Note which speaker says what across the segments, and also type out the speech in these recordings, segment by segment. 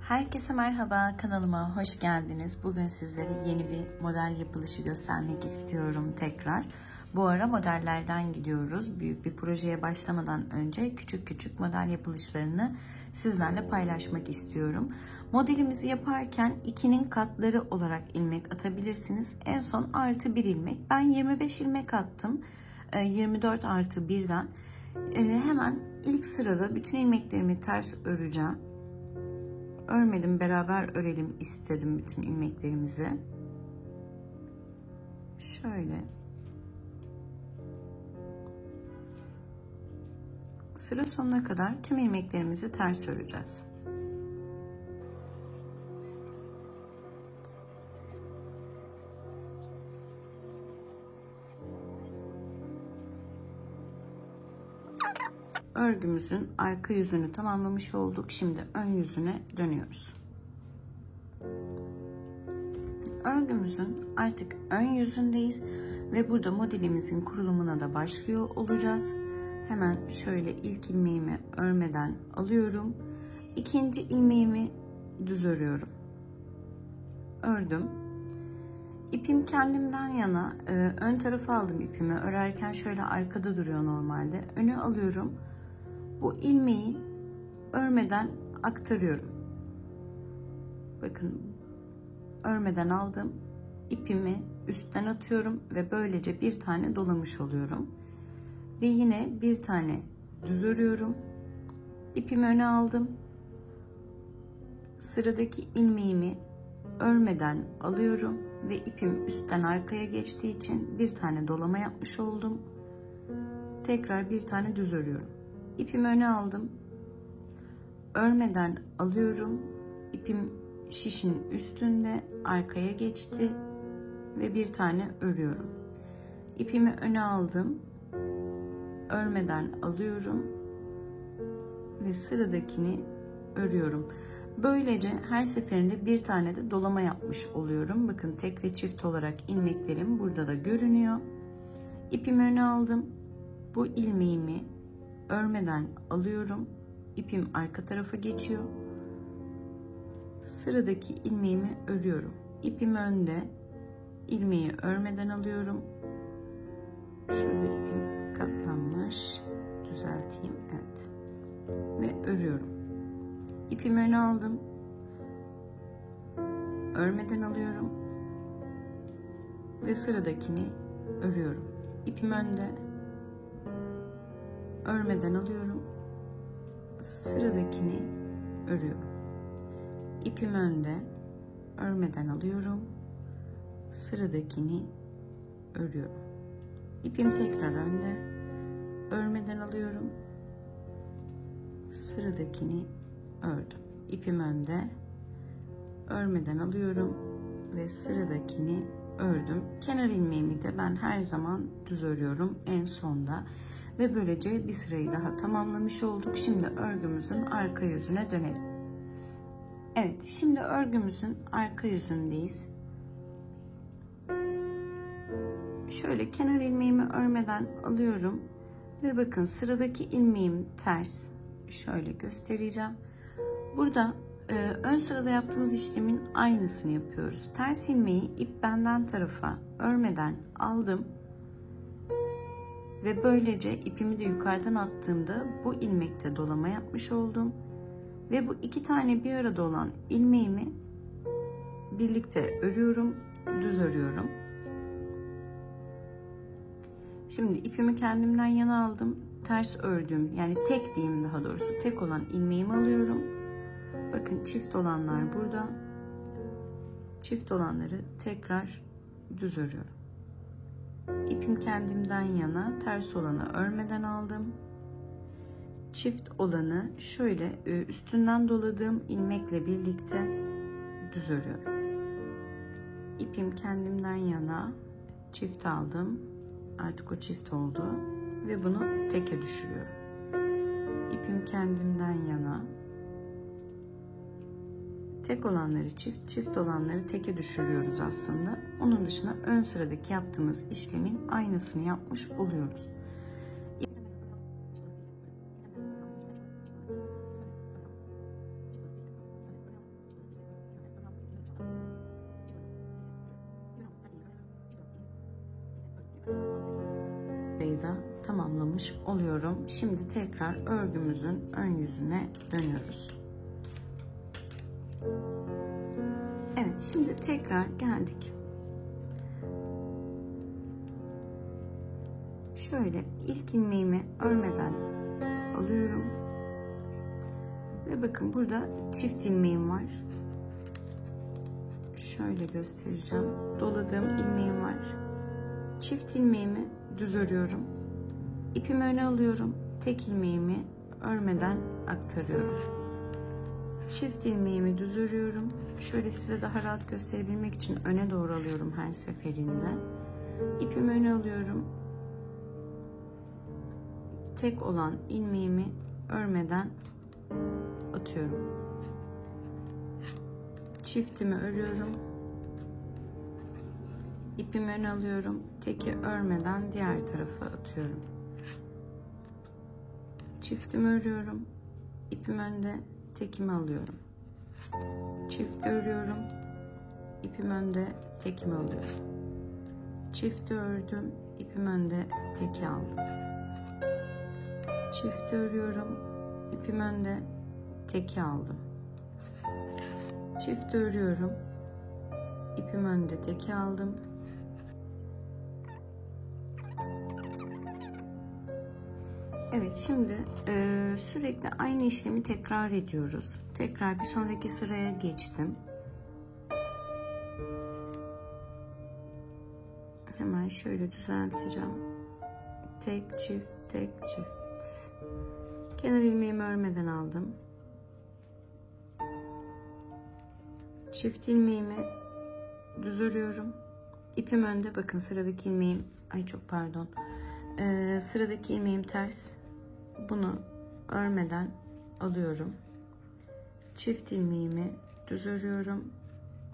Speaker 1: Herkese merhaba, kanalıma hoş geldiniz. Bugün sizlere yeni bir model yapılışı göstermek istiyorum tekrar. Bu ara modellerden gidiyoruz. Büyük bir projeye başlamadan önce küçük küçük model yapılışlarını sizlerle paylaşmak istiyorum. Modelimizi yaparken 2'nin katları olarak ilmek atabilirsiniz. En son artı 1 ilmek. Ben 25 ilmek attım. 24 artı 1'den. Hemen ilk sırada bütün ilmeklerimi ters öreceğim. Örmedim, beraber örelim istedim bütün ilmeklerimizi. Şöyle. Sıra sonuna kadar tüm ilmeklerimizi ters öreceğiz. Örgümüzün arka yüzünü tamamlamış olduk. Şimdi ön yüzüne dönüyoruz. Örgümüzün artık ön yüzündeyiz ve burada modelimizin kurulumuna da başlıyor olacağız. Hemen şöyle ilk ilmeğimi örmeden alıyorum. İkinci ilmeğimi düz örüyorum. Ördüm. İpim kendimden yana, ön tarafa aldım ipimi. Örerken şöyle arkada duruyor normalde. Öne alıyorum. Bu ilmeği örmeden aktarıyorum. Bakın, örmeden aldım. İpimi üstten atıyorum ve böylece bir tane dolamış oluyorum. Ve yine bir tane düz örüyorum. İpimi öne aldım. Sıradaki ilmeğimi örmeden alıyorum ve ipim üstten arkaya geçtiği için bir tane dolama yapmış oldum. Tekrar bir tane düz örüyorum. İpimi öne aldım. Örmeden alıyorum. İpim şişin üstünde arkaya geçti ve bir tane örüyorum. İpimi öne aldım. Örmeden alıyorum ve sıradakini örüyorum. Böylece her seferinde bir tane de dolama yapmış oluyorum. Bakın, tek ve çift olarak ilmeklerim burada da görünüyor. İpimi öne aldım. Bu ilmeğimi örmeden alıyorum. İpim arka tarafa geçiyor. Sıradaki ilmeğimi örüyorum. İpim önde. İlmeği örmeden alıyorum. Şurada ipim katlanmış. Düzelteyim. Evet. Ve örüyorum. İpimi öne aldım. Örmeden alıyorum. Ve sıradakini örüyorum. İpim önde. Örmeden alıyorum. Sıradakini örüyorum. İpim önde. Örmeden alıyorum. Sıradakini örüyorum. İpim tekrar önde. Örmeden alıyorum. Sıradakini ördüm. İpim önde. Örmeden alıyorum ve sıradakini ördüm. Kenar ilmeğimi de ben her zaman düz örüyorum en sonda. Ve böylece bir sırayı daha tamamlamış olduk. Şimdi örgümüzün arka yüzüne dönelim. Evet, şimdi örgümüzün arka yüzündeyiz. Şöyle kenar ilmeğimi örmeden alıyorum. Ve bakın, sıradaki ilmeğim ters. Şöyle göstereceğim. Burada ön sırada yaptığımız işlemin aynısını yapıyoruz. Ters ilmeği ip benden tarafa örmeden aldım. Ve böylece ipimi de yukarıdan attığımda bu ilmekte dolama yapmış oldum. Ve bu iki tane bir arada olan ilmeğimi birlikte örüyorum, düz örüyorum. Şimdi ipimi kendimden yana aldım. Ters ördüğüm, yani tek diyeyim daha doğrusu, tek olan ilmeğimi alıyorum. Bakın, çift olanlar burada. Çift olanları tekrar düz örüyorum. İpim kendimden yana, ters olanı örmeden aldım. Çift olanı şöyle üstünden doladığım ilmekle birlikte düz örüyorum. İpim kendimden yana, çift aldım. Artık o çift oldu ve bunu teke düşürüyorum. İpim kendimden yana, tek olanları çift, çift olanları teke düşürüyoruz aslında. Onun dışında ön sıradaki yaptığımız işlemin aynısını yapmış oluyoruz. tamamlamış oluyorum. Şimdi tekrar örgümüzün ön yüzüne dönüyoruz. Evet, şimdi tekrar geldik. Şöyle ilk ilmeğimi örmeden alıyorum. Ve bakın burada çift ilmeğim var. Şöyle göstereceğim. Doladığım ilmeğim var. Çift ilmeğimi düz örüyorum. İpimi öne alıyorum. Tek ilmeğimi örmeden aktarıyorum. Çift ilmeğimi düz örüyorum. Şöyle size daha rahat gösterebilmek için öne doğru alıyorum her seferinde. İpimi öne alıyorum. Tek olan ilmeğimi örmeden atıyorum. Çiftimi örüyorum. İpimi öne alıyorum. Teki örmeden diğer tarafa atıyorum. Çiftimi örüyorum. İpim önde, tekimi alıyorum. Çifti örüyorum. İpim önde, tekimi alıyorum. Çifti ördüm. İpim önde, teki aldım. Çifti örüyorum. İpim önde, teki aldım. Çifti örüyorum. İpim önde, teki aldım. Evet, şimdi sürekli aynı işlemi tekrar ediyoruz. Tekrar bir sonraki sıraya geçtim. Hemen şöyle düzelteceğim. Tek çift, tek çift. Kenar ilmeğimi örmeden aldım. Çift ilmeğimi düz örüyorum. İpim önde, bakın sıradaki ilmeğim, ay çok pardon. Sıradaki ilmeğim ters. Bunu örmeden alıyorum. Çift ilmeğimi düz örüyorum.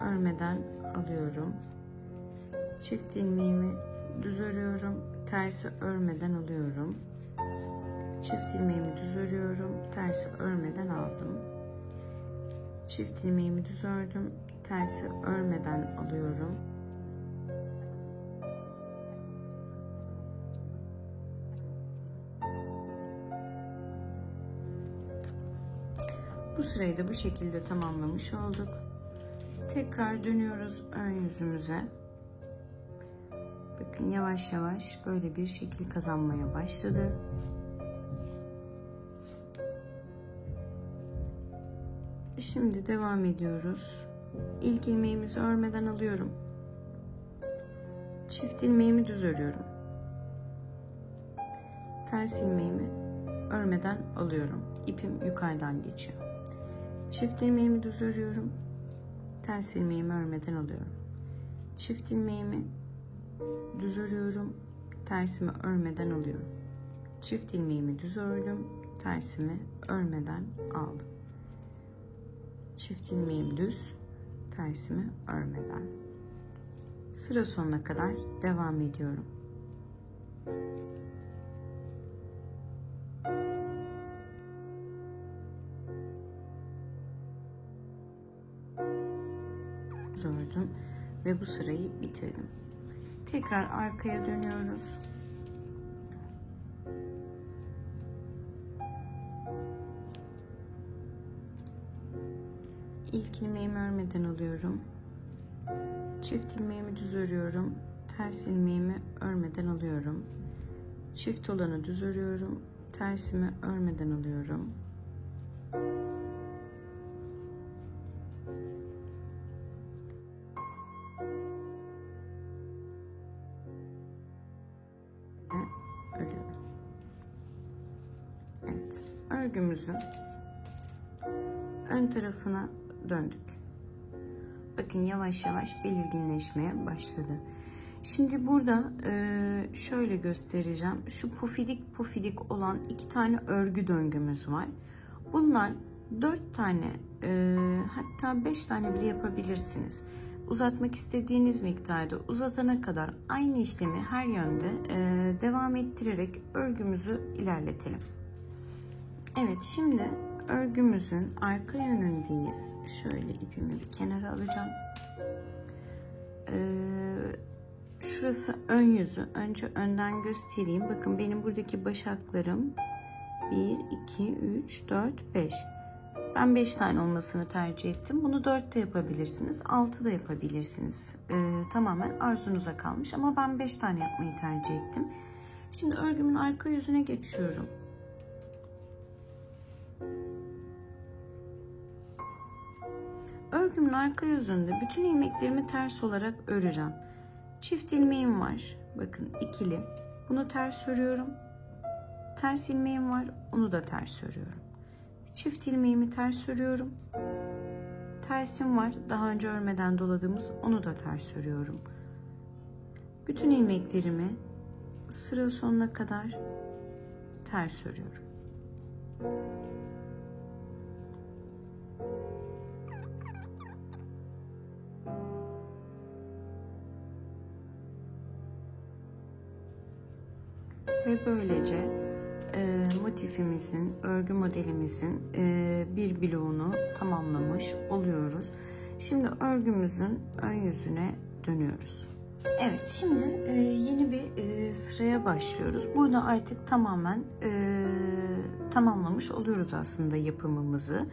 Speaker 1: Örmeden alıyorum. Çift ilmeğimi düz örüyorum. Tersi örmeden alıyorum. Çift ilmeğimi düz örüyorum. Tersi örmeden aldım. Çift ilmeğimi düz ördüm. Tersi örmeden alıyorum. Bu sırayı da bu şekilde tamamlamış olduk. Tekrar dönüyoruz ön yüzümüze. Bakın yavaş yavaş böyle bir şekil kazanmaya başladı. Şimdi devam ediyoruz. İlk ilmeğimizi örmeden alıyorum. Çift ilmeğimi düz örüyorum. Ters ilmeğimi örmeden alıyorum. İpim yukarıdan geçiyor. Çift ilmeğimi düz örüyorum. Ters ilmeğimi örmeden alıyorum. Çift ilmeğimi düz örüyorum. Tersimi örmeden alıyorum. Çift ilmeğimi düz ördüm. Tersimi örmeden aldım. Çift ilmeğim düz. Tersimi örmeden. Sıra sonuna kadar devam ediyorum. Ördüm ve bu sırayı bitirdim. Tekrar arkaya dönüyoruz. İlk ilmeğimi örmeden alıyorum. Çift ilmeğimi düz örüyorum. Ters ilmeğimi örmeden alıyorum. Çift olanı düz örüyorum. Tersimi örmeden alıyorum. Örüyorum. Evet, örgümüzün ön tarafına döndük. Bakın yavaş yavaş belirginleşmeye başladı. Şimdi burada şöyle göstereceğim. Şu pufidik pufidik olan 2 tane örgü döngümüz var. Bunlar 4 tane hatta 5 tane bile yapabilirsiniz. Uzatmak istediğiniz miktarda uzatana kadar aynı işlemi her yönde devam ettirerek örgümüzü ilerletelim. Evet, şimdi örgümüzün arka yönündeyiz. Şöyle ipimi bir kenara alacağım. Şurası ön yüzü. Önce önden göstereyim. Bakın benim buradaki başaklarım 1, 2, 3, 4, 5. Ben 5 tane olmasını tercih ettim. Bunu 4 de yapabilirsiniz. 6 da yapabilirsiniz. Tamamen arzunuza kalmış. Ama ben 5 tane yapmayı tercih ettim. Şimdi örgümün arka yüzüne geçiyorum. Örgümün arka yüzünde bütün ilmeklerimi ters olarak öreceğim. Çift ilmeğim var. Bakın ikili. Bunu ters örüyorum. Ters ilmeğim var. Onu da ters örüyorum. Çift ilmeğimi ters örüyorum. Tersim var. Daha önce örmeden doladığımız, onu da ters örüyorum. Bütün ilmeklerimi sıra sonuna kadar ters örüyorum. Ve böylece motifimizin, örgü modelimizin bir bloğunu tamamlamış oluyoruz. Şimdi örgümüzün ön yüzüne dönüyoruz. Evet, şimdi yeni bir sıraya başlıyoruz. Burada artık tamamen tamamlamış oluyoruz aslında yapımımızı.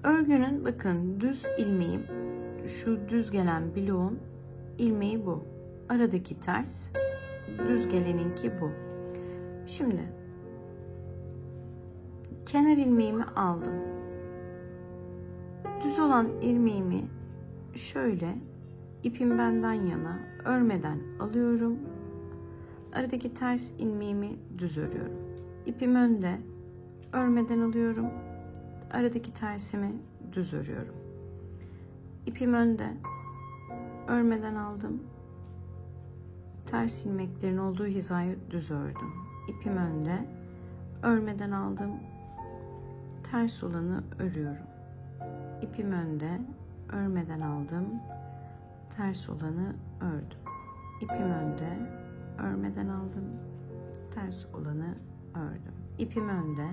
Speaker 1: Örgünün bakın düz ilmeğim, şu düz gelen bloğun ilmeği bu. Aradaki ters, düz geleninki bu. Şimdi kenar ilmeğimi aldım. Düz olan ilmeğimi şöyle ipim benden yana örmeden alıyorum. Aradaki ters ilmeğimi düz örüyorum. İpim önde, örmeden alıyorum. Aradaki tersimi düz örüyorum. İpim önde, örmeden aldım. Ters ilmeklerin olduğu hizayı düz ördüm. İpim önde, örmeden aldım. Ters olanı örüyorum. İpim önde, örmeden aldım. Ters olanı ördüm. İpim önde, örmeden aldım. Ters olanı ördüm. İpim önde,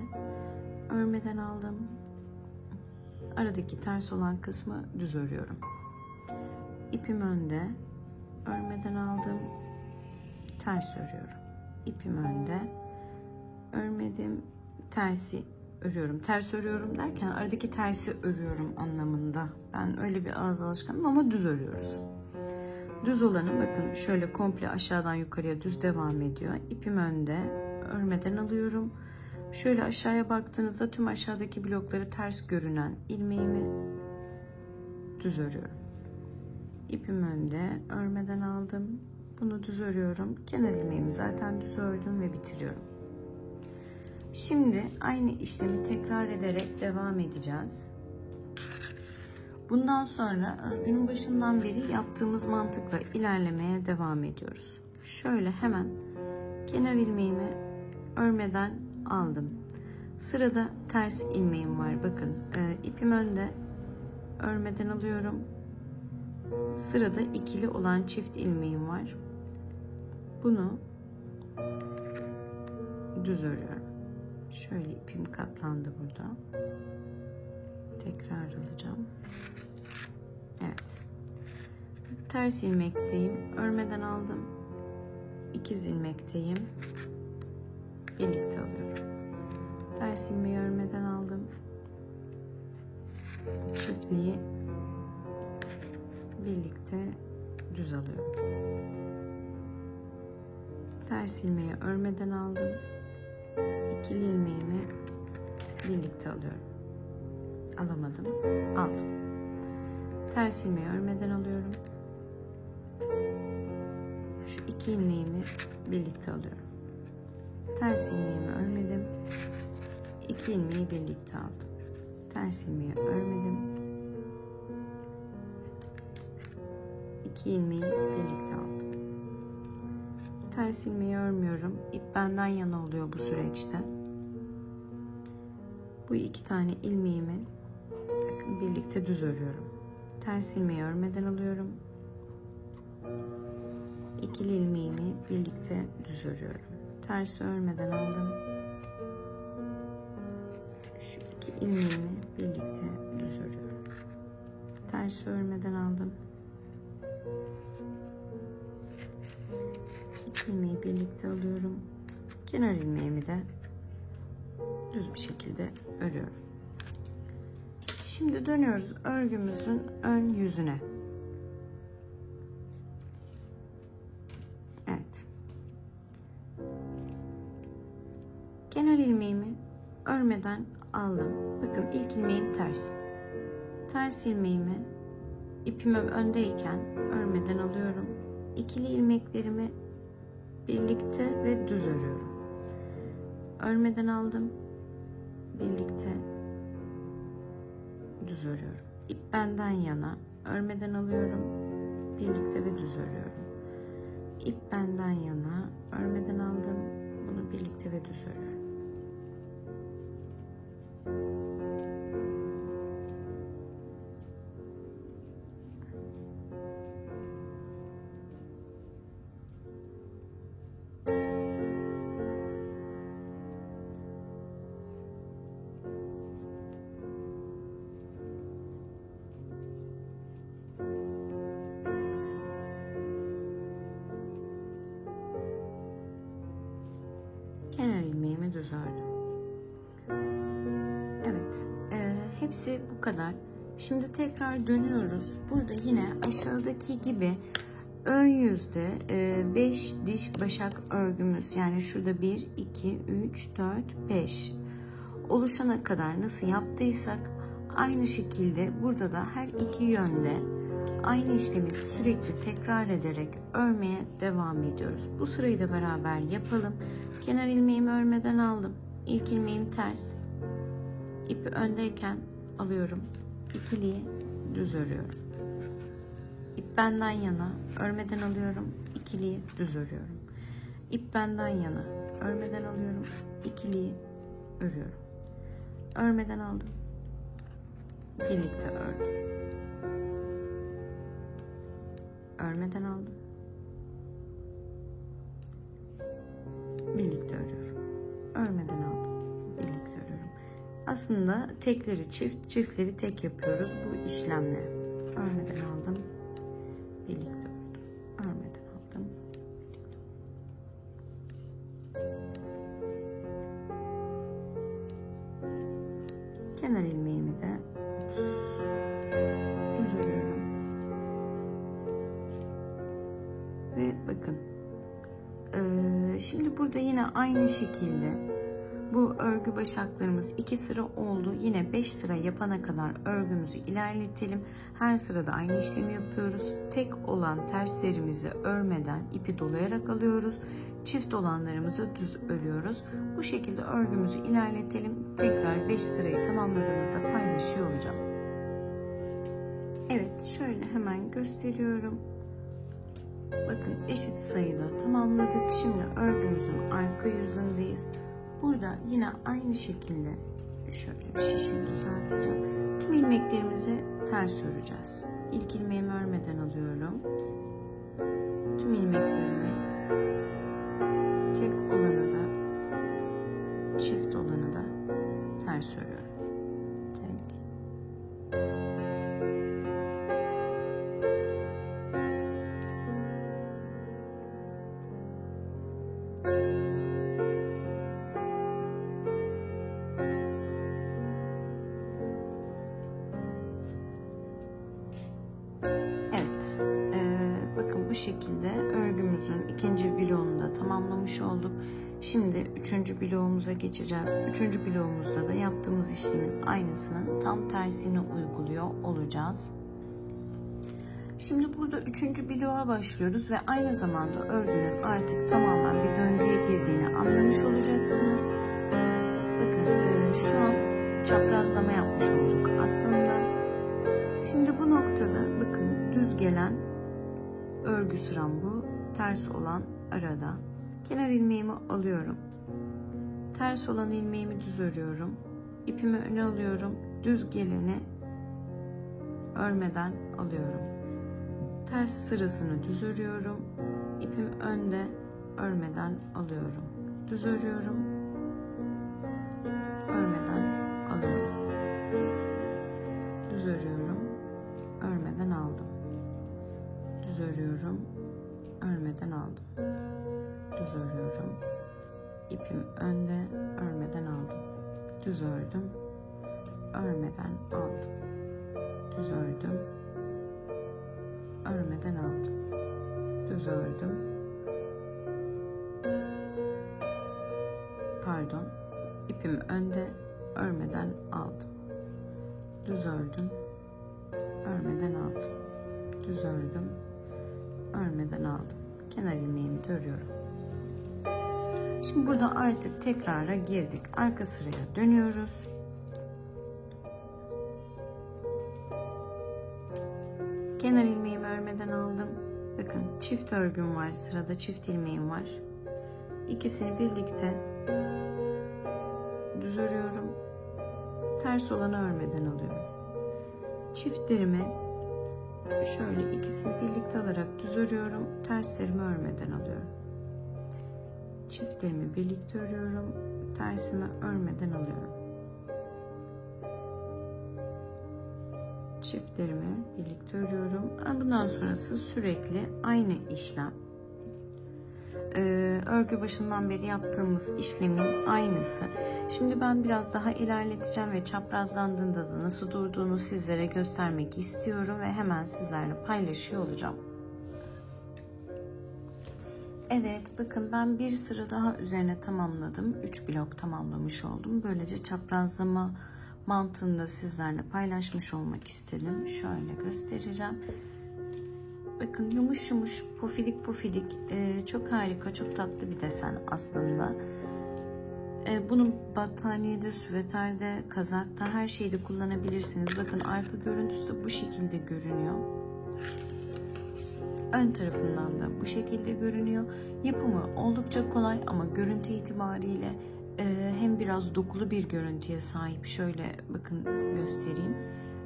Speaker 1: örmeden aldım. Aradaki ters olan kısmı düz örüyorum. İpim önde, örmeden aldım. Ters örüyorum. İpim önde, örmedim, tersi örüyorum. Ters örüyorum derken aradaki tersi örüyorum anlamında. Ben öyle bir ağız alışkanım ama düz örüyoruz. Düz olanı bakın şöyle komple aşağıdan yukarıya düz devam ediyor. İpim önde, örmeden alıyorum. Şöyle aşağıya baktığınızda tüm aşağıdaki blokları ters görünen ilmeğimi düz örüyorum. İpim önde, örmeden aldım. Bunu düz örüyorum. Kenar ilmeğimi zaten düz ördüm ve bitiriyorum. Şimdi aynı işlemi tekrar ederek devam edeceğiz. Bundan sonra günün başından beri yaptığımız mantıkla ilerlemeye devam ediyoruz. Şöyle hemen kenar ilmeğimi örmeden aldım. Sırada ters ilmeğim var. Bakın ipim önde, örmeden alıyorum. Sırada ikili olan çift ilmeğim var. Bunu düz örüyorum. Şöyle ipim katlandı burada. Tekrar alacağım. Evet. Ters ilmekteyim. Örmeden aldım. İkiz ilmekteyim. Birlikte alıyorum. Ters ilmeği örmeden aldım. Çiftliği birlikte düz alıyorum. Ters ilmeği örmeden aldım. İkili ilmeğimi birlikte alıyorum. Alamadım. Aldım. Ters ilmeği örmeden alıyorum. Şu iki ilmeğimi birlikte alıyorum. Ters ilmeğimi örmedim. İki ilmeği birlikte aldım. Ters ilmeği örmedim. İki ilmeği birlikte aldım. Ters ilmeği örmüyorum. İp benden yana oluyor bu süreçte. Bu iki tane ilmeğimi bakın birlikte düz örüyorum. Ters ilmeği örmeden alıyorum. İkili ilmeğimi birlikte düz örüyorum. Tersi örmeden aldım. Şu iki ilmeğimi birlikte düz örüyorum. Tersi örmeden aldım. birlikte alıyorum. Kenar ilmeğimi de düz bir şekilde örüyorum. Şimdi dönüyoruz örgümüzün ön yüzüne. Evet. Kenar ilmeğimi örmeden aldım. Bakın ilk ilmeğim ters. Ters ilmeğimi ipim öndeyken örmeden alıyorum. İkili ilmeklerimi birlikte ve düz örüyorum. Örmeden aldım. Birlikte düz örüyorum. İp benden yana örmeden alıyorum. Birlikte ve düz örüyorum. İp benden yana örmeden aldım. Bunu birlikte ve düz örüyorum. Kenar ilmeğimi düz ördüm. Evet, hepsi bu kadar. Şimdi tekrar dönüyoruz. Burada yine aşağıdaki gibi ön yüzde 5 diş başak örgümüz, yani şurada 1, 2, 3, 4, 5 oluşana kadar nasıl yaptıysak aynı şekilde burada da her iki yönde aynı işlemi sürekli tekrar ederek örmeye devam ediyoruz. Bu sırayı da beraber yapalım. Kenar ilmeğimi örmeden aldım. İlk ilmeğim ters. İpi öndeyken alıyorum. İkiliyi düz örüyorum. İp benden yana örmeden alıyorum. İkiliyi düz örüyorum. İp benden yana örmeden alıyorum. İkiliyi örüyorum. Örmeden aldım. Birlikte ördüm. Örmeden aldım. Birlikte örüyorum. Örmeden aldım. Birlikte örüyorum. Aslında tekleri çift, çiftleri tek yapıyoruz bu işlemle. Örmeden aldım. Birlikte ördüm. Örmeden aldım. Kenar ilmeğimi de düz örüyorum. Ve bakın. Şimdi burada yine aynı şekilde bu örgü başaklarımız 2 sıra oldu. Yine 5 sıra yapana kadar örgümüzü ilerletelim. Her sırada aynı işlemi yapıyoruz. Tek olan terslerimizi örmeden ipi dolayarak alıyoruz. Çift olanlarımızı düz örüyoruz. Bu şekilde örgümüzü ilerletelim. Tekrar 5 sırayı tamamladığımızda paylaşıyor olacağım. Evet, şöyle hemen gösteriyorum. Bakın eşit sayıda tamamladık. Şimdi örgümüzün arka yüzündeyiz. Burada yine aynı şekilde şöyle bir şişimi düzelteceğim. Tüm ilmeklerimizi ters öreceğiz. İlk ilmeğimi örmeden alıyorum. Tüm ilmeklerimi tek olanı da çift olanı da ters örüyorum. Tek. Bu şekilde örgümüzün ikinci bloğunu da tamamlamış olduk. Şimdi üçüncü bloğumuza geçeceğiz. Üçüncü bloğumuzda da yaptığımız işlemin aynısının tam tersini uyguluyor olacağız. Şimdi burada üçüncü bloğa başlıyoruz ve aynı zamanda örgünün artık tamamen bir döngüye girdiğini anlamış olacaksınız. Bakın şu an çaprazlama yapmış olduk aslında. Şimdi bu noktada bakın düz gelen örgü sıram bu. Ters olan arada. Kenar ilmeğimi alıyorum. Ters olan ilmeğimi düz örüyorum. İpimi öne alıyorum. Düz geleni örmeden alıyorum. Ters sırasını düz örüyorum. İpim önde, örmeden alıyorum. Düz örüyorum. Örmeden alıyorum. Düz örüyorum. Örmeden aldım. Düz örüyorum, örmeden aldım. düz örüyorum. İpim önde, örmeden aldım. Düz ördüm, örmeden aldım. Düz ördüm, örmeden aldım. Düz ördüm. Pardon. İpim önde, örmeden aldım. Düz ördüm, örmeden aldım. Düz ördüm, örmeden aldım. Kenar ilmeğimi de örüyorum. Şimdi burada artık tekrara girdik. Arka sıraya dönüyoruz. Kenar ilmeğimi örmeden aldım. Bakın çift örgüm var. Sırada çift ilmeğim var. İkisini birlikte düz örüyorum. Ters olanı örmeden alıyorum. Çiftlerimi şöyle ikisini birlikte alarak düz örüyorum. Terslerimi örmeden alıyorum. Çiftlerimi birlikte örüyorum. Tersimi örmeden alıyorum. Çiftlerimi birlikte örüyorum. Bundan sonrası sürekli aynı işlem. Örgü başından beri yaptığımız işlemin aynısı. Şimdi ben biraz daha ilerleteceğim ve çaprazlandığında da nasıl durduğunu sizlere göstermek istiyorum ve hemen sizlerle paylaşıyor olacağım. Evet, bakın ben bir sıra daha üzerine tamamladım. 3 blok tamamlamış oldum. Böylece çaprazlama mantığını da sizlerle paylaşmış olmak istedim. Şöyle göstereceğim. Bakın yumuş yumuş, pofidik pofidik, çok harika, çok tatlı bir desen aslında. Bunu battaniyede, süveterde, kazakta, her şeyde kullanabilirsiniz. Bakın arka görüntüsü de bu şekilde görünüyor. Ön tarafından da bu şekilde görünüyor. Yapımı oldukça kolay ama görüntü itibariyle hem biraz dokulu bir görüntüye sahip. Şöyle bakın göstereyim.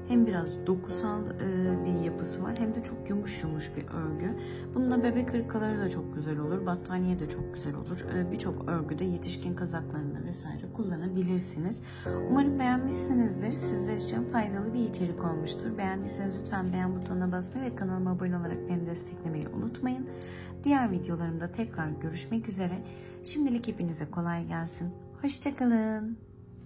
Speaker 1: Hem biraz dokusal bir yapısı var hem de çok yumuş yumuş bir örgü. Bununla bebek hırkaları da çok güzel olur. Battaniye de çok güzel olur. Birçok örgüde yetişkin kazaklarında vesaire kullanabilirsiniz. Umarım beğenmişsinizdir. Sizler için faydalı bir içerik olmuştur. Beğendiyseniz lütfen beğen butonuna basmayı ve kanalıma abone olarak beni desteklemeyi unutmayın. Diğer videolarımda tekrar görüşmek üzere. Şimdilik hepinize kolay gelsin. Hoşça kalın.